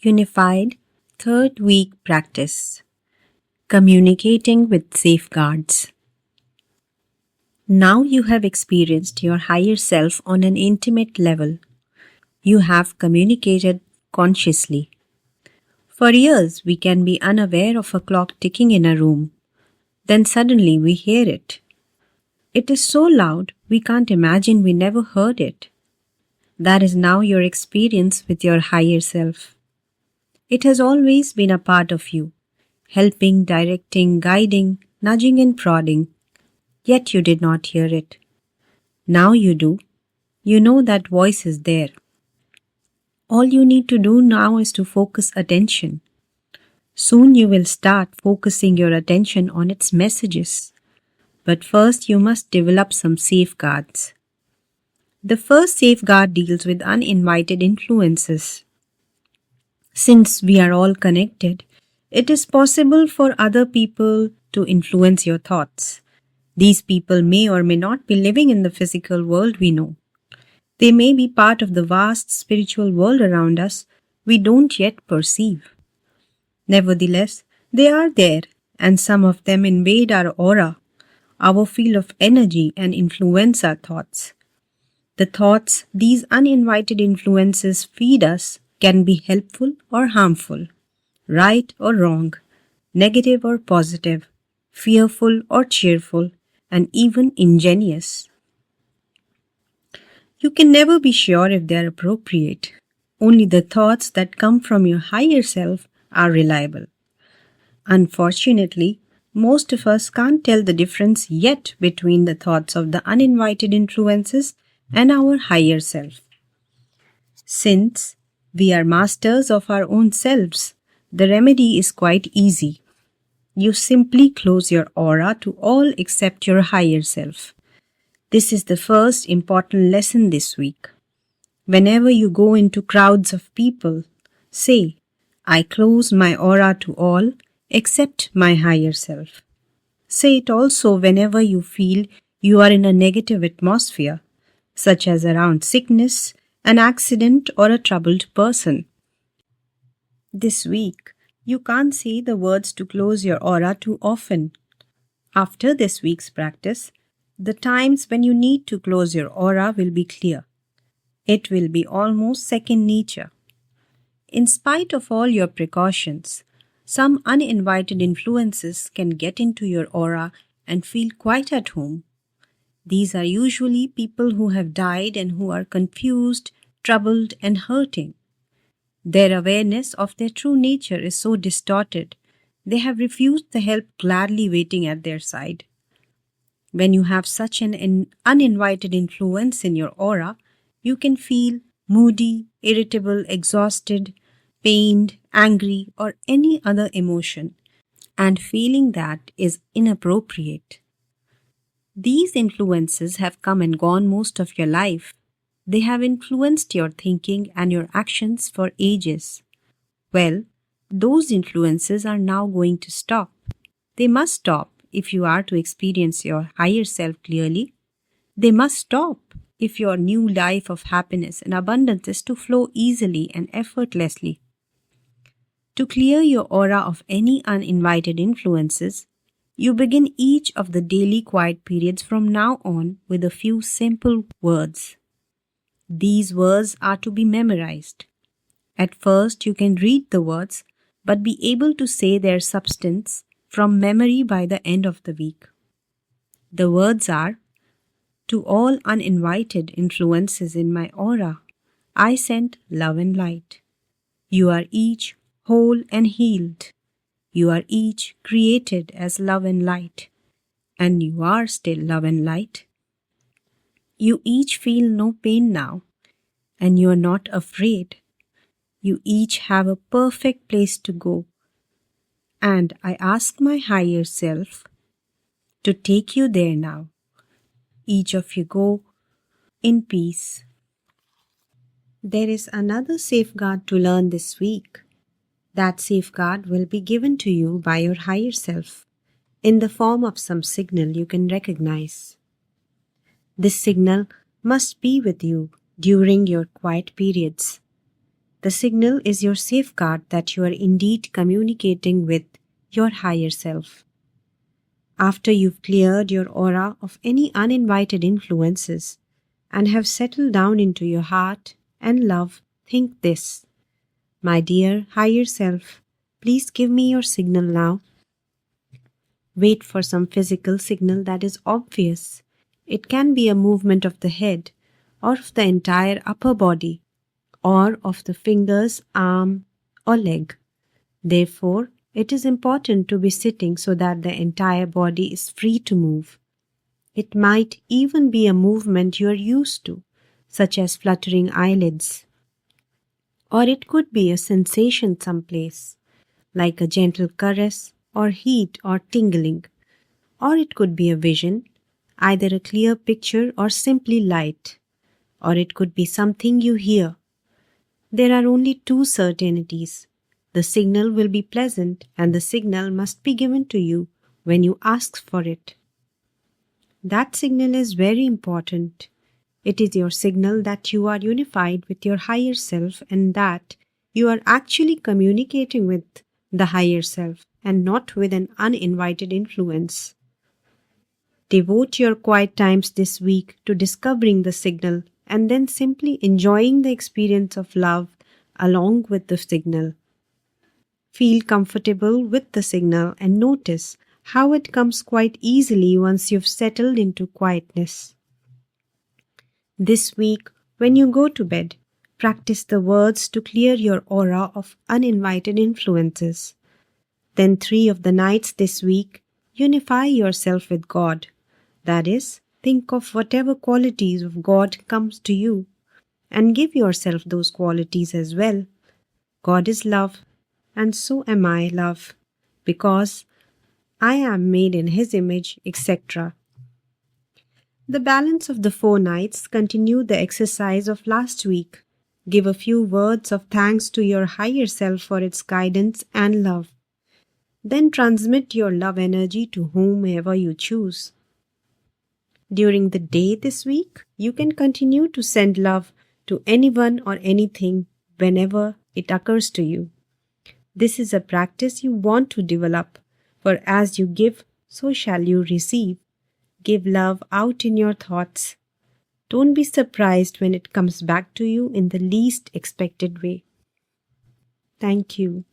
Unified Third Week Practice. Communicating with Safeguards. Now you have experienced your higher self on an intimate level. You have communicated consciously. For years, we can be unaware of a clock ticking in a room. Then suddenly we hear it. It is so loud, we can't imagine we never heard it. That is now your experience with your higher self. It has always been a part of you, helping, directing, guiding, nudging and prodding. Yet you did not hear it. Now you do. You know that voice is there. All you need to do now is to focus attention. Soon you will start focusing your attention on its messages. But first you must develop some safeguards. The first safeguard deals with uninvited influences. Since we are all connected, it is possible for other people to influence your thoughts. These people may or may not be living in the physical world we know. They may be part of the vast spiritual world around us we don't yet perceive. Nevertheless, they are there, and some of them invade our aura, our field of energy, and influence our thoughts. The thoughts these uninvited influences feed us can be helpful or harmful, right or wrong, negative or positive, fearful or cheerful, and even ingenious. You can never be sure if they are appropriate. Only the thoughts that come from your higher self are reliable. Unfortunately, most of us can't tell the difference yet between the thoughts of the uninvited influences and our higher self. Since we are masters of our own selves, the remedy is quite easy. You simply close your aura to all except your higher self. This is the first important lesson this week. Whenever you go into crowds of people, say, I close my aura to all except my higher self. Say it also whenever you feel you are in a negative atmosphere, such as around sickness, an accident, or a troubled person. This week, you can't say the words to close your aura too often. After this week's practice, the times when you need to close your aura will be clear. It will be almost second nature. In spite of all your precautions, some uninvited influences can get into your aura and feel quite at home. These are usually people who have died and who are confused, troubled, and hurting. Their awareness of their true nature is so distorted, they have refused the help gladly waiting at their side. When you have such an uninvited influence in your aura, you can feel moody, irritable, exhausted, pained, angry, or any other emotion, and feeling that is inappropriate. These influences have come and gone most of your life. They have influenced your thinking and your actions for ages. Well, those influences are now going to stop. They must stop if you are to experience your higher self clearly. They must stop if your new life of happiness and abundance is to flow easily and effortlessly. To clear your aura of any uninvited influences, you begin each of the daily quiet periods from now on with a few simple words. These words are to be memorized. At first, you can read the words, but be able to say their substance from memory by the end of the week. The words are, to all uninvited influences in my aura, I send love and light. You are each whole and healed. You are each created as love and light, and you are still love and light. You each feel no pain now, and you are not afraid. You each have a perfect place to go, and I ask my higher self to take you there now. Each of you go in peace. There is another safeguard to learn this week. That safeguard will be given to you by your higher self in the form of some signal you can recognize. This signal must be with you during your quiet periods. The signal is your safeguard that you are indeed communicating with your higher self. After you've cleared your aura of any uninvited influences and have settled down into your heart and love, think this: my dear higher self, please give me your signal now. Wait for some physical signal that is obvious. It can be a movement of the head or of the entire upper body or of the fingers, arm or leg. Therefore, it is important to be sitting so that the entire body is free to move. It might even be a movement you are used to, such as fluttering eyelids. Or it could be a sensation someplace, like a gentle caress or heat or tingling. Or it could be a vision, either a clear picture or simply light. Or it could be something you hear. There are only two certainties. The signal will be pleasant and the signal must be given to you when you ask for it. That signal is very important. It is your signal that you are unified with your higher self and that you are actually communicating with the higher self and not with an uninvited influence. Devote your quiet times this week to discovering the signal and then simply enjoying the experience of love along with the signal. Feel comfortable with the signal and notice how it comes quite easily once you've settled into quietness. This week, when you go to bed, practice the words to clear your aura of uninvited influences. Then 3 of the nights this week, unify yourself with God. That is, think of whatever qualities of God comes to you and give yourself those qualities as well. God is love, and so am I love, because I am made in His image, etc. The balance of the 4 nights continue the exercise of last week. Give a few words of thanks to your higher self for its guidance and love. Then transmit your love energy to whomever you choose. During the day this week, you can continue to send love to anyone or anything whenever it occurs to you. This is a practice you want to develop, for as you give, so shall you receive. Give love out in your thoughts. Don't be surprised when it comes back to you in the least expected way. Thank you.